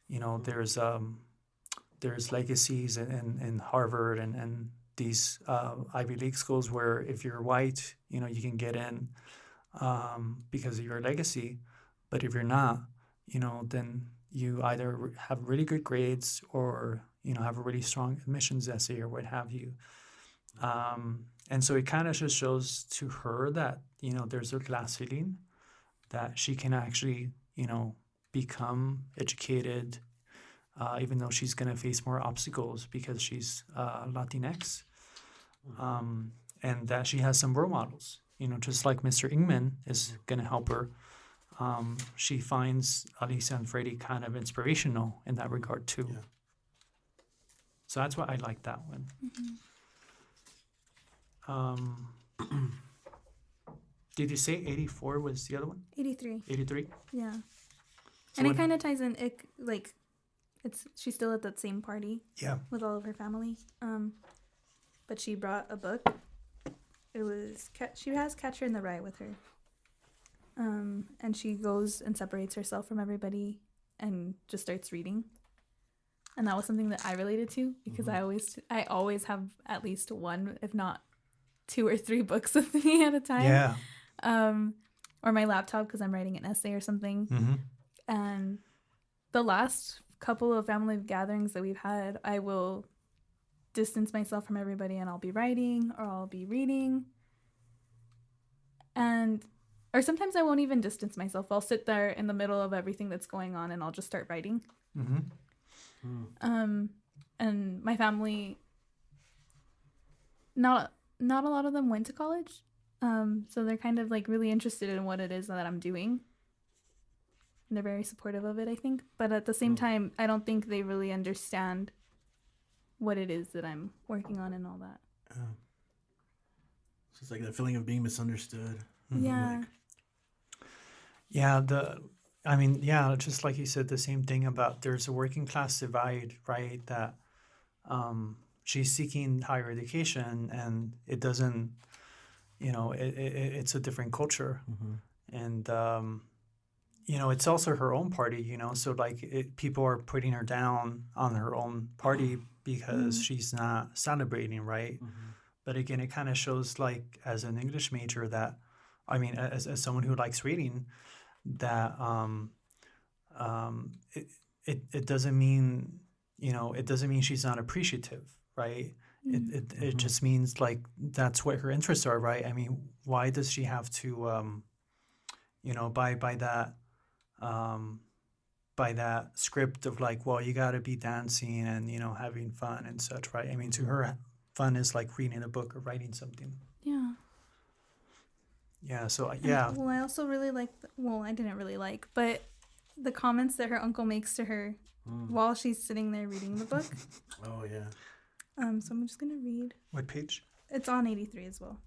there's legacies in Harvard and these Ivy League schools where if you're white, you can get in because of your legacy. But if you're not, then you either have really good grades or, have a really strong admissions essay or what have you. And so it kind of just shows to her that, there's a glass ceiling, that she can actually, become educated, even though she's going to face more obstacles because she's Latinx, and that she has some role models, just like Mr. Ingman is going to help her. She finds Alisa and Freddie kind of inspirational in that regard too. Yeah. So that's why I like that one. Did you say 84 was the other one? 83. 83? Yeah. So and it kind of ties in, she's still at that same party. Yeah. With all of her family. But she brought a book. She has Catcher in the Rye with her. And she goes and separates herself from everybody and just starts reading. And that was something that I related to because I always have at least one, if not 2 or 3 books with me at a time. Yeah. Or my laptop because I'm writing an essay or something. Mm-hmm. And the last couple of family gatherings that we've had, I will distance myself from everybody and I'll be writing or I'll be reading. Or sometimes I won't even distance myself. I'll sit there in the middle of everything that's going on and I'll just start writing. Mm-hmm. And my family, not a lot of them went to college. So they're kind of really interested in what it is that I'm doing. And they're very supportive of it, I think. But at the same time, I don't think they really understand what it is that I'm working on and all that. So it's like that feeling of being misunderstood. Yeah. Just like you said, the same thing about there's a working class divide, right? That she's seeking higher education and it doesn't, it's a different culture. And, it's also her own party, so people are putting her down on her own party because she's not celebrating, right? But again, it kind of shows as an English major that, as someone who likes reading, that it doesn't mean, it doesn't mean she's not appreciative, right? It just means that's what her interests are, right? Why does she have to, by by that script of like, well, you got to be dancing and, you know, having fun and such, right? I mean, to her, fun is like reading a book or writing something. Yeah. Yeah. So, And, well, I also really like, I didn't really like, but the comments that her uncle makes to her while she's sitting there reading the book. Oh, yeah. So I'm just going to read. What page? It's on 83 as well.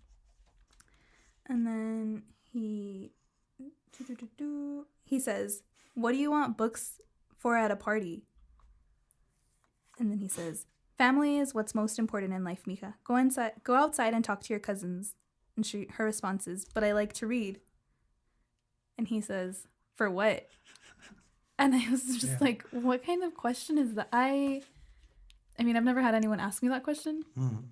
And then he says, "What do you want books for at a party?" And then he says, "Family is what's most important in life, Mika. Go outside and talk to your cousins." And her response is, "But I like to read." And he says, "For what?" And I was just like, what kind of question is that? I mean, I've never had anyone ask me that question.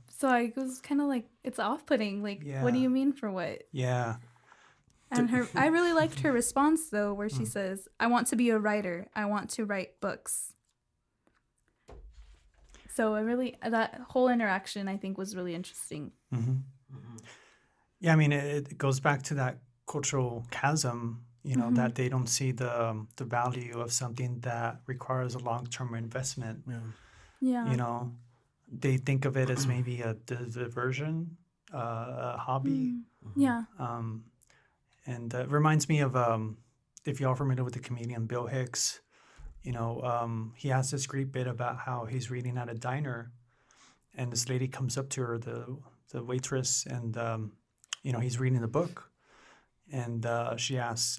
So I was kind of like, it's off-putting. Like, what do you mean for what? Yeah. And I really liked her response, though, where she says, "I want to be a writer. I want to write books." So that whole interaction, I think, was really interesting. Yeah, I mean, it goes back to that cultural chasm, you know, that they don't see the value of something that requires a long-term investment. Yeah. You know, they think of it as maybe a diversion, a hobby. Yeah. And it reminds me of, if y'all are familiar with the comedian Bill Hicks, you know, he has this great bit about how he's reading at a diner and this lady comes up to her, the waitress, and, you know, he's reading the book. And she asks,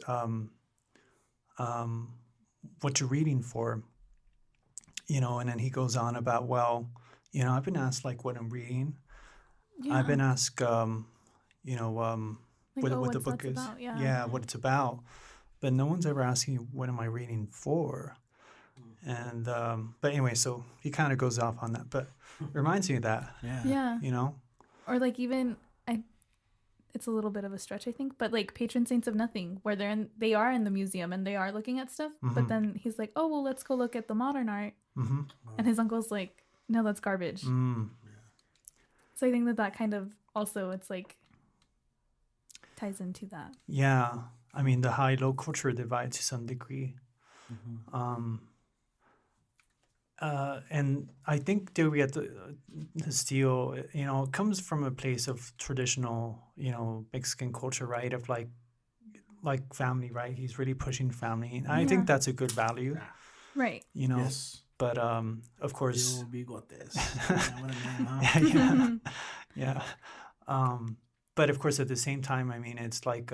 what you reading for? You know, and then he goes on about, well, you know, I've been asked like what I'm reading. Yeah. I've been asked, you know, Like, what the book is. About, yeah. What it's about. But no one's ever asking you, what am I reading for? And, but anyway, so he kind of goes off on that. But it reminds me of that. Yeah. You know? Or like even, it's a little bit of a stretch, I think, but like Patron Saints of Nothing, where they are in the museum and they are looking at stuff. But then he's like, "Oh, well, let's go look at the modern art." And his uncle's like, "No, that's garbage." So I think that kind of also, it's like, ties into that. Yeah. I mean, the high-low culture divide to some degree. And I think that we get the steel, you know, it comes from a place of traditional, you know, Mexican culture, right? Of like family, right? He's really pushing family. And I think that's a good value. Right. You know? Yes. But of course. Bigotes. Yeah. But of course, at the same time, I mean, it's like,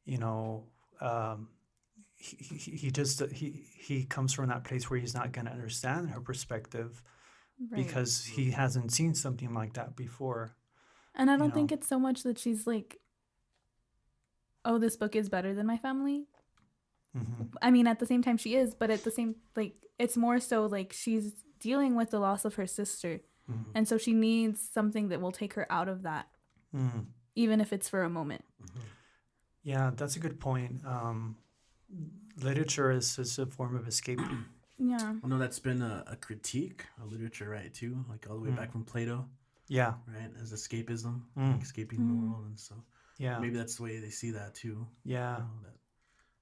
you know, he comes from that place where he's not going to understand her perspective because he hasn't seen something like that before. And I don't think it's so much that she's like, "Oh, this book is better than my family." I mean, at the same time she is, but at the same, like, it's more so like she's dealing with the loss of her sister. And so she needs something that will take her out of that, even if it's for a moment. Yeah, that's a good point. Literature is a form of escape. Yeah. I know that's been a critique of literature, right, too? Like all the way back from Plato. Yeah. Right, as escapism, like escaping the world. And so maybe that's the way they see that, too. Yeah. You know,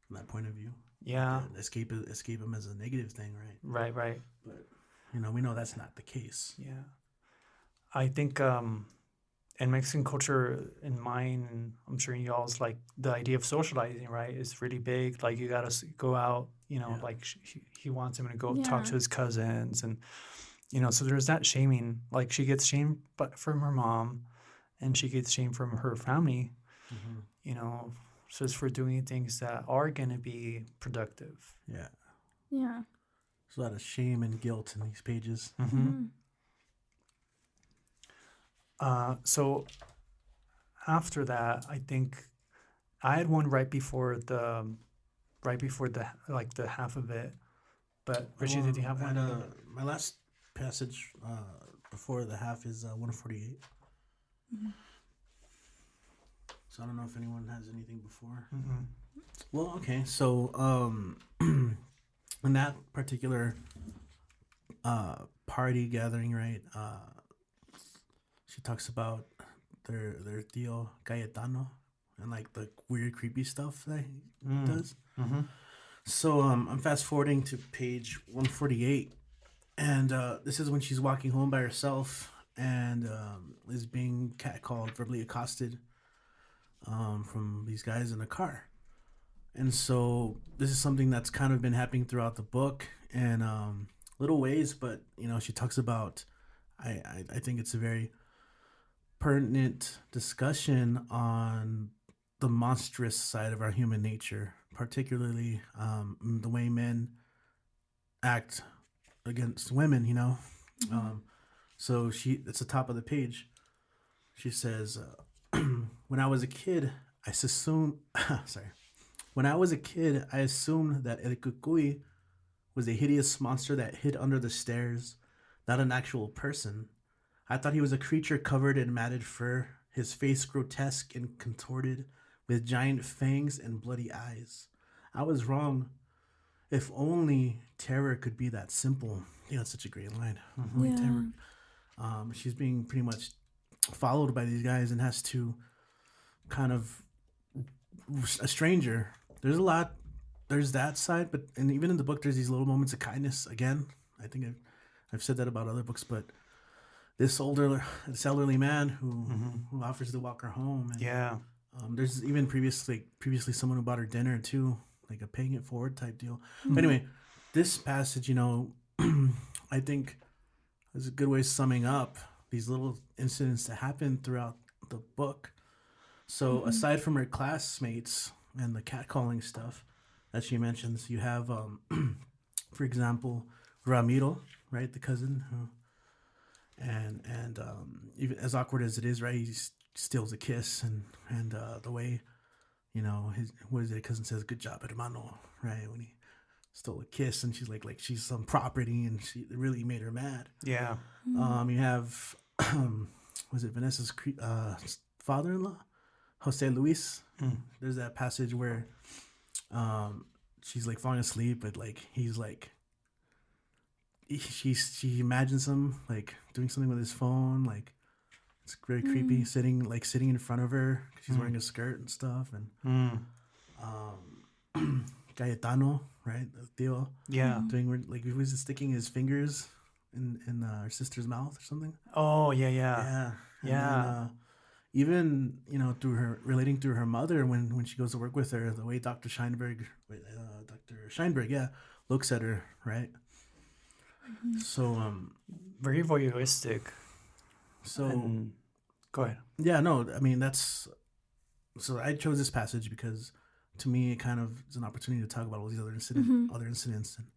from that point of view. Yeah. Like, escapism as a negative thing, right? Right. But, you know, we know that's not the case. Yeah. I think in Mexican culture, in mine, and I'm sure in y'all's, like the idea of socializing, right, is really big. Like you got to go out, you know, like he wants him to go talk to his cousins. And, you know, so there's that shaming. Like she gets shamed from her mom and she gets shamed from her family, you know, just for doing things that are going to be productive. Yeah. Yeah. There's a lot of shame and guilt in these pages. So after that, I think I had one right before the half of it. But Richie, did you have one? My last passage before the half is 148. So I don't know if anyone has anything before. Well, okay. So in that particular party gathering, right? She talks about their tío Cayetano and like the weird, creepy stuff that he does. So I'm fast forwarding to page 148, and this is when she's walking home by herself and is being catcalled, verbally accosted from these guys in a car. And so this is something that's kind of been happening throughout the book in little ways, but she talks about. I think it's a very pertinent discussion on the monstrous side of our human nature, particularly the way men act against women. So it's the top of the page. She says, "When I was a kid, I assumed. Sorry. When I was a kid, I assumed that El Kukui was a hideous monster that hid under the stairs, not an actual person. I thought he was a creature covered in matted fur, his face grotesque and contorted, with giant fangs and bloody eyes. I was wrong. If only terror could be that simple." That's such a great line. Only Yeah. terror. She's being pretty much followed by these guys and has to kind of a stranger. There's that side, and even in the book, there's these little moments of kindness. Again, I think I've said that about other books, but this elderly man who offers to walk her home. And, Yeah. there's even previously someone who bought her dinner too, like a paying it forward type deal. But anyway, this passage, I think is a good way of summing up these little incidents that happen throughout the book. So aside from her classmates and the catcalling stuff that she mentions, you have, for example, Ramiro, right, the cousin, who, and even as awkward as it is, right, he steals a kiss, and the way, his cousin says, "Good job, hermano," right, when he stole a kiss, and she's like she's some property, and it really made her mad. Yeah. You have, was it Vanessa's father-in-law, Jose Luis? There's that passage where she's like falling asleep, but he's like she imagines him like doing something with his phone, like it's very creepy, sitting in front of her 'cause she's wearing a skirt and stuff, and Cayetano, right, Theo, Yeah. doing weird, he was sticking his fingers in her sister's mouth or something. Oh, yeah. Yeah. And Yeah. then, even through her mother, when she goes to work with her, the way Dr. Scheinberg, looks at her, right? So Very voyeuristic. so Go ahead. yeah, no, I mean so I chose this passage because to me it kind of is an opportunity to talk about all these other incidents, and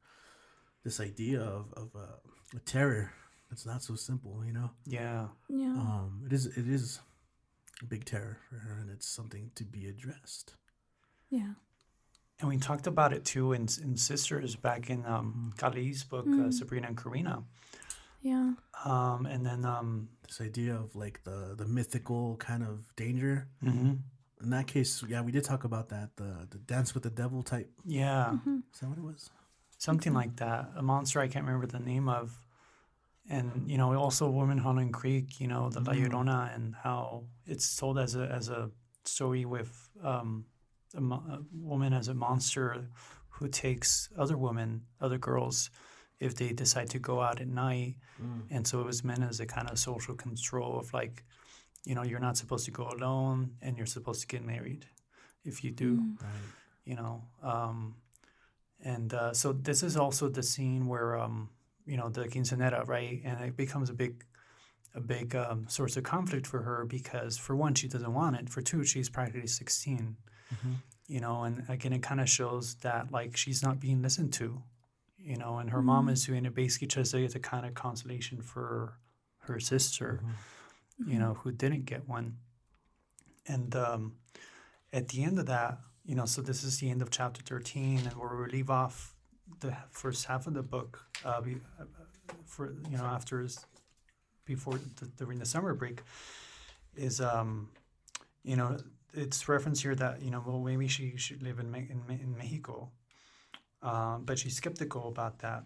this idea of a terror that's not so simple, Yeah. Yeah. It is a big terror for her, and it's something to be addressed. Yeah. And we talked about it too in Sisters back in Kali's book, Sabrina and Karina. Yeah. And then This idea of the mythical kind of danger. in In that case, yeah, we did talk about that, the dance with the devil type. yeah, Is that what it was? something like that. A monster I can't remember the name of. And also Woman Holland Creek, the La Llorona, and how it's told as a story with a woman as a monster who takes other women, other girls, if they decide to go out at night. And so it was meant as a kind of social control of you're not supposed to go alone, and you're supposed to get married if you do. Right. And so this is also the scene where the quinceanera, right, and it becomes a big source of conflict for her because for one, she doesn't want it. For two, she's practically 16. And again, it kind of shows that she's not being listened to, and her mom is doing it basically just as a kind of consolation for her sister, who didn't get one. And at the end of that, so this is the end of chapter 13, and where we leave off the first half of the book during the summer break is it's reference here that maybe she should live in Mexico, but she's skeptical about that,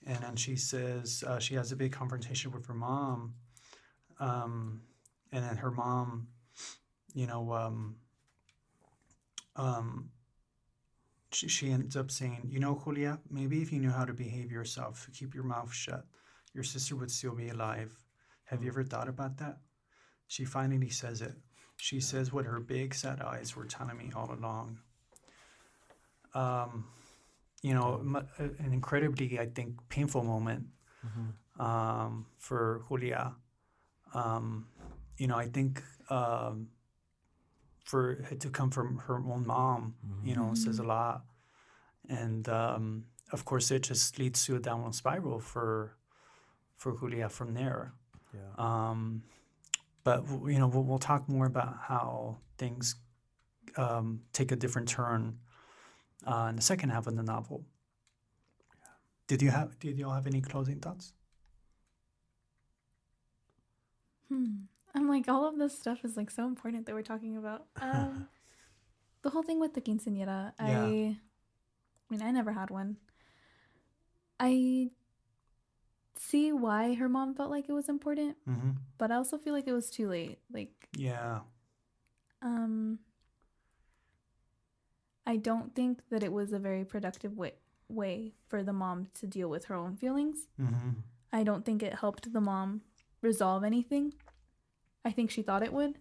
and then she says she has a big confrontation with her mom, and then her mom she ends up saying, you know, Julia, maybe if you knew how to behave yourself, to keep your mouth shut, your sister would still be alive. Have you ever thought about that? She finally says it. She says what her big sad eyes were telling me all along. You know, an incredibly, I think, painful moment for Julia. You know, I think for it to come from her own mom, you know, says a lot. And of course, it just leads to a downward spiral for Julia from there. Yeah. But you know, we'll talk more about how things take a different turn in the second half of the novel. Did you all have any closing thoughts? I'm like, all of this stuff is like so important that we're talking about. The whole thing with the quinceañera, I mean, I never had one. I see why her mom felt like it was important, but I also feel like it was too late. Like, I don't think that it was a very productive way for the mom to deal with her own feelings. I don't think it helped the mom resolve anything. I think she thought it would.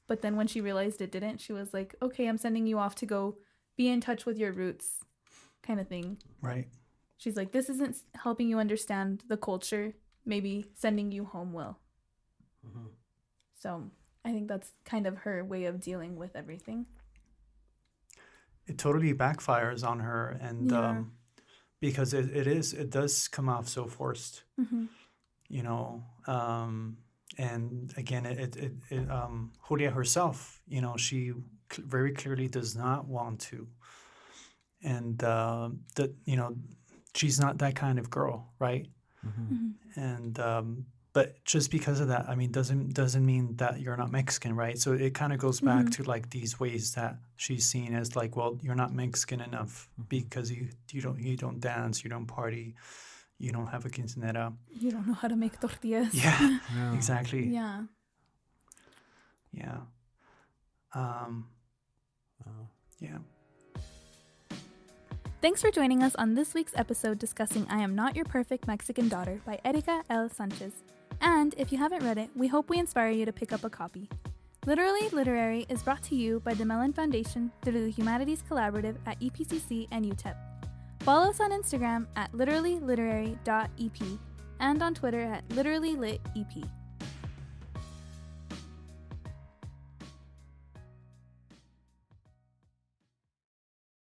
But then when she realized it didn't, she was like, okay, I'm sending you off to go be in touch with your roots, kind of thing. Right. She's like, this isn't helping you understand the culture. Maybe sending you home will. So I think that's kind of her way of dealing with everything. It totally backfires on her, and because it does come off so forced, you know. And again, Julia herself, you know, she very clearly does not want to, and that, you know, she's not that kind of girl, right? And but just because of that, I mean, doesn't mean that you're not Mexican, right? So it kind of goes back to like these ways that she's seen as like, well, you're not Mexican enough because you don't dance, you don't party, you don't have a quinceañera, you don't know how to make tortillas. Yeah. Exactly. Yeah. Thanks for joining us on this week's episode discussing I Am Not Your Perfect Mexican Daughter by Erika L. Sanchez. And if you haven't read it, we hope we inspire you to pick up a copy. Literally Literary is brought to you by the Mellon Foundation through the Humanities Collaborative at EPCC and UTEP. Follow us on Instagram at literallyliterary.ep and on Twitter at literallylitep.